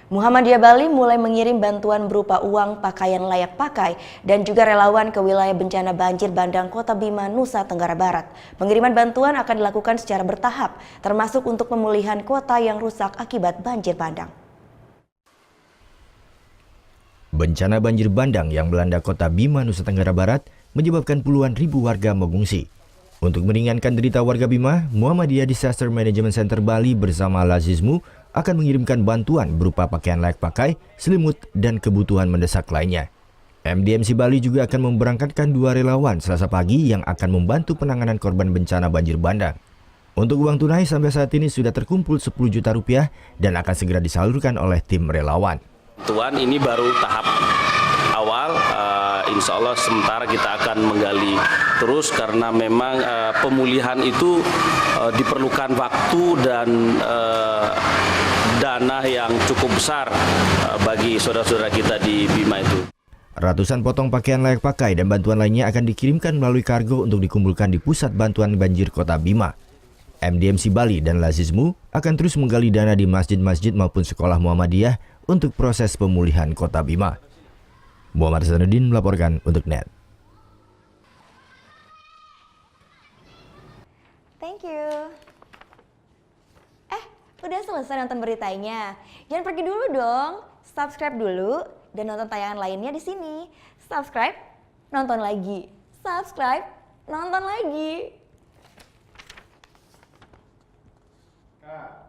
Muhammadiyah Bali mulai mengirim bantuan berupa uang, pakaian layak pakai, dan juga relawan ke wilayah bencana banjir bandang Kota Bima, Nusa Tenggara Barat. Pengiriman bantuan akan dilakukan secara bertahap, termasuk untuk pemulihan kota yang rusak akibat banjir bandang. Bencana banjir bandang yang melanda Kota Bima, Nusa Tenggara Barat menyebabkan puluhan ribu warga mengungsi. Untuk meringankan derita warga Bima, Muhammadiyah Disaster Management Center Bali bersama Lazismu akan mengirimkan bantuan berupa pakaian layak pakai, selimut, dan kebutuhan mendesak lainnya. MDMC Bali juga akan memberangkatkan 2 relawan Selasa pagi yang akan membantu penanganan korban bencana banjir bandang. Untuk uang tunai sampai saat ini sudah terkumpul 10 juta rupiah dan akan segera disalurkan oleh tim relawan. Tuan, ini baru tahap awal, insya Allah sementara kita akan menggali terus karena memang pemulihan itu diperlukan waktu dan dana yang cukup besar bagi saudara-saudara kita di Bima itu. Ratusan potong pakaian layak pakai dan bantuan lainnya akan dikirimkan melalui kargo untuk dikumpulkan di Pusat Bantuan Banjir Kota Bima. MDMC Bali dan Lazismu akan terus menggali dana di masjid-masjid maupun sekolah Muhammadiyah untuk proses pemulihan Kota Bima. Muhammad Hasanuddin melaporkan untuk NET. Thank you. Udah selesai nonton beritanya? Jangan pergi dulu dong. Subscribe dulu dan nonton tayangan lainnya di sini. Subscribe, nonton lagi. Subscribe, nonton lagi. Kak.